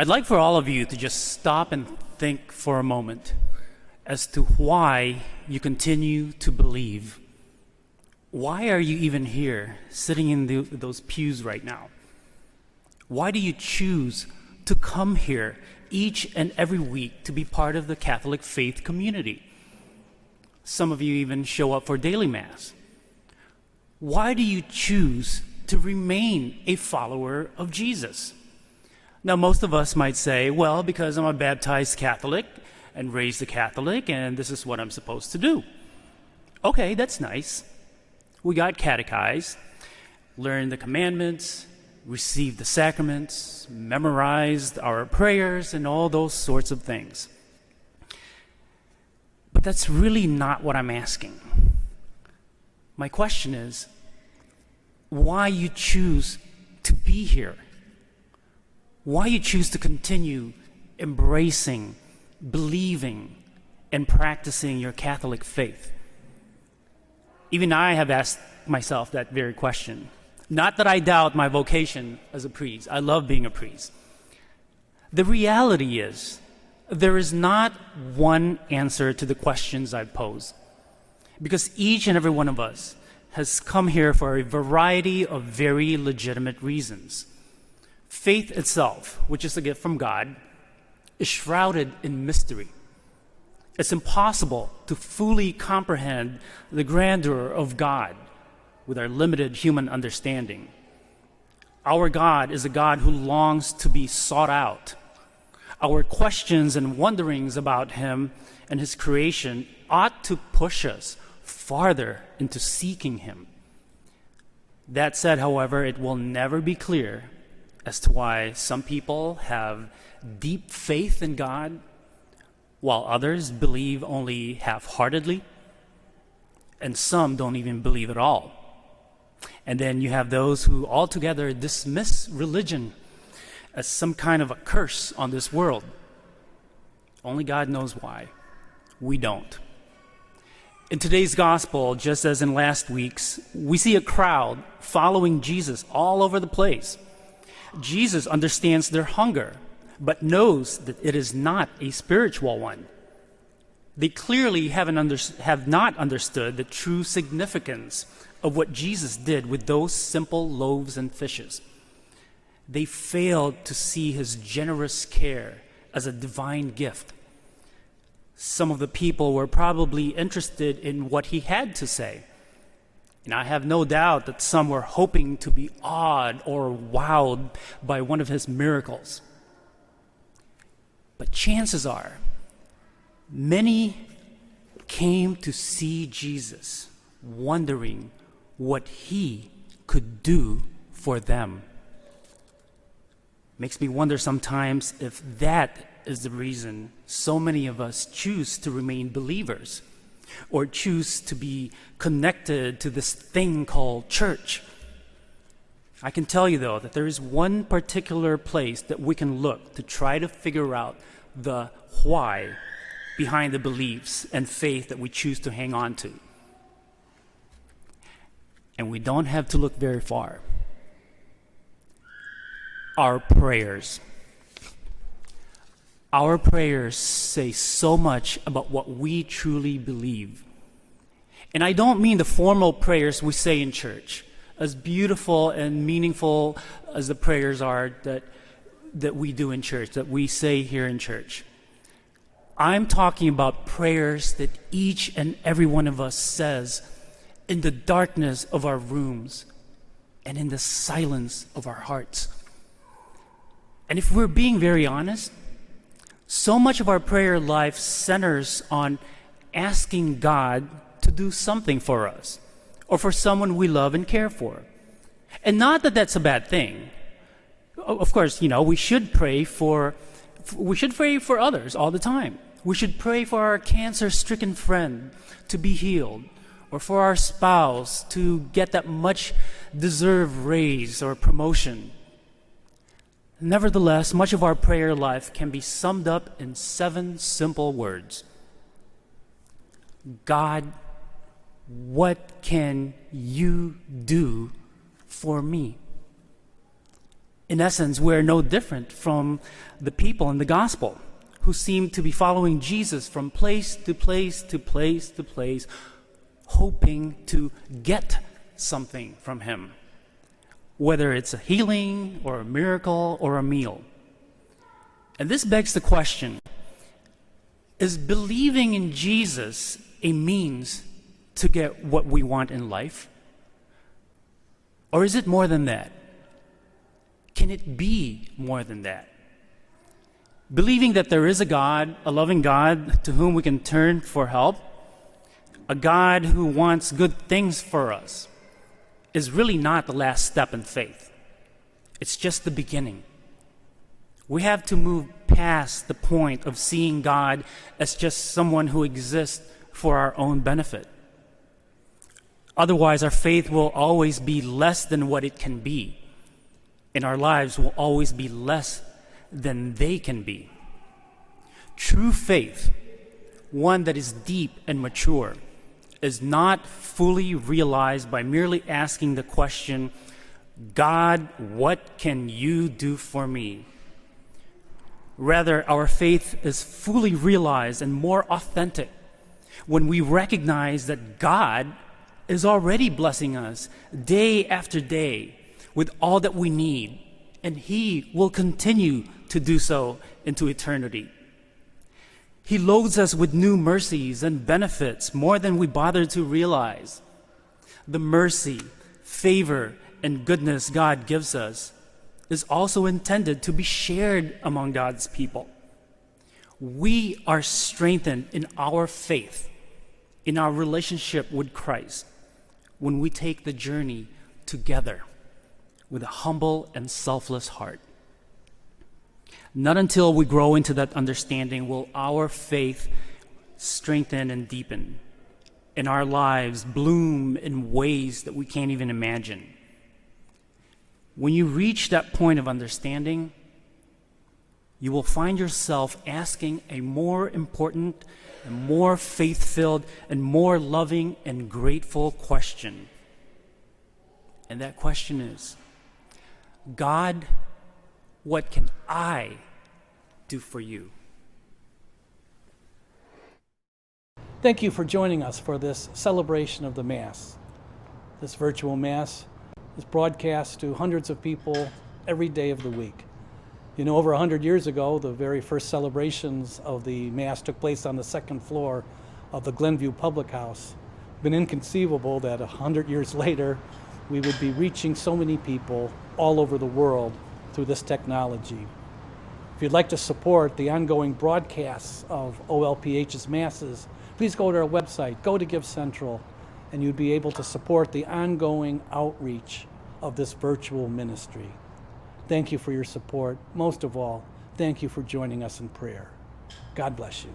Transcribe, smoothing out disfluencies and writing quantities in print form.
I'd like for all of you to just stop and think for a moment as to why you continue to believe. Why are you even here, sitting in those pews right now? Why do you choose to come here each and every week to be part of the Catholic faith community? Some of you even show up for daily Mass. Why do you choose to remain a follower of Jesus? Now, most of us might say, well, because I'm a baptized Catholic and raised a Catholic, and this is what I'm supposed to do. Okay, that's nice. We got catechized, learned the commandments, received the sacraments, memorized our prayers, and all those sorts of things. But that's really not what I'm asking. My question is, why you choose to be here? Why you choose to continue embracing, believing, and practicing your Catholic faith? Even I have asked myself that very question. Not that I doubt my vocation as a priest. I love being a priest. The reality is, there is not one answer to the questions I pose, because each and every one of us has come here for a variety of very legitimate reasons. Faith itself, which is a gift from God, is shrouded in mystery. It's impossible to fully comprehend the grandeur of God with our limited human understanding. Our God is a God who longs to be sought out. Our questions and wonderings about Him and His creation ought to push us farther into seeking Him. That said, however, it will never be clear as to why some people have deep faith in God while others believe only half-heartedly, and some don't even believe at all. And then you have those who altogether dismiss religion as some kind of a curse on this world. Only God knows why. We don't. In today's gospel, just as in last week's, we see a crowd following Jesus all over the place. Jesus understands their hunger, but knows that it is not a spiritual one. They clearly have not understood the true significance of what Jesus did with those simple loaves and fishes. They failed to see His generous care as a divine gift. Some of the people were probably interested in what He had to say. And I have no doubt that some were hoping to be awed or wowed by one of His miracles. But chances are, many came to see Jesus, wondering what He could do for them. Makes me wonder sometimes if that is the reason so many of us choose to remain believers, or choose to be connected to this thing called church. I can tell you, though, that there is one particular place that we can look to try to figure out the why behind the beliefs and faith that we choose to hang on to. And we don't have to look very far. Our prayers. Our prayers say so much about what we truly believe. And I don't mean the formal prayers we say in church, as beautiful and meaningful as the prayers are that we do in church, that we say here in church. I'm talking about prayers that each and every one of us says in the darkness of our rooms and in the silence of our hearts. And if we're being very honest, so much of our prayer life centers on asking God to do something for us or for someone we love and care for. And not that that's a bad thing. Of course, we should pray for others all the time. We should pray for our cancer-stricken friend to be healed, or for our spouse to get that much-deserved raise or promotion. Nevertheless, much of our prayer life can be summed up in 7 simple words. God, what can you do for me? In essence, we're no different from the people in the gospel who seem to be following Jesus from place to place to place to place, hoping to get something from him, whether it's a healing or a miracle or a meal. And this begs the question, is believing in Jesus a means to get what we want in life? Or is it more than that? Can it be more than that? Believing that there is a God, a loving God to whom we can turn for help, a God who wants good things for us, is really not the last step in faith. It's just the beginning. We have to move past the point of seeing God as just someone who exists for our own benefit. Otherwise, our faith will always be less than what it can be, and our lives will always be less than they can be. True faith, one that is deep and mature, is not fully realized by merely asking the question, God, what can you do for me? Rather, our faith is fully realized and more authentic when we recognize that God is already blessing us day after day with all that we need, and He will continue to do so into eternity. He loads us with new mercies and benefits more than we bother to realize. The mercy, favor, and goodness God gives us is also intended to be shared among God's people. We are strengthened in our faith, in our relationship with Christ, when we take the journey together with a humble and selfless heart. Not until we grow into that understanding will our faith strengthen and deepen, and our lives bloom in ways that we can't even imagine. When you reach that point of understanding, you will find yourself asking a more important and more faith-filled and more loving and grateful question. And that question is, God, what can I do for you? Thank you for joining us for this celebration of the Mass. This virtual Mass is broadcast to hundreds of people every day of the week. You know, over 100 years ago, the very first celebrations of the Mass took place on the second floor of the Glenview Public House. It's been inconceivable that 100 years later, we would be reaching so many people all over the world through this technology. If you'd like to support the ongoing broadcasts of OLPH's Masses, please go to our website, go to Give Central, and you'd be able to support the ongoing outreach of this virtual ministry. Thank you for your support. Most of all, thank you for joining us in prayer. God bless you.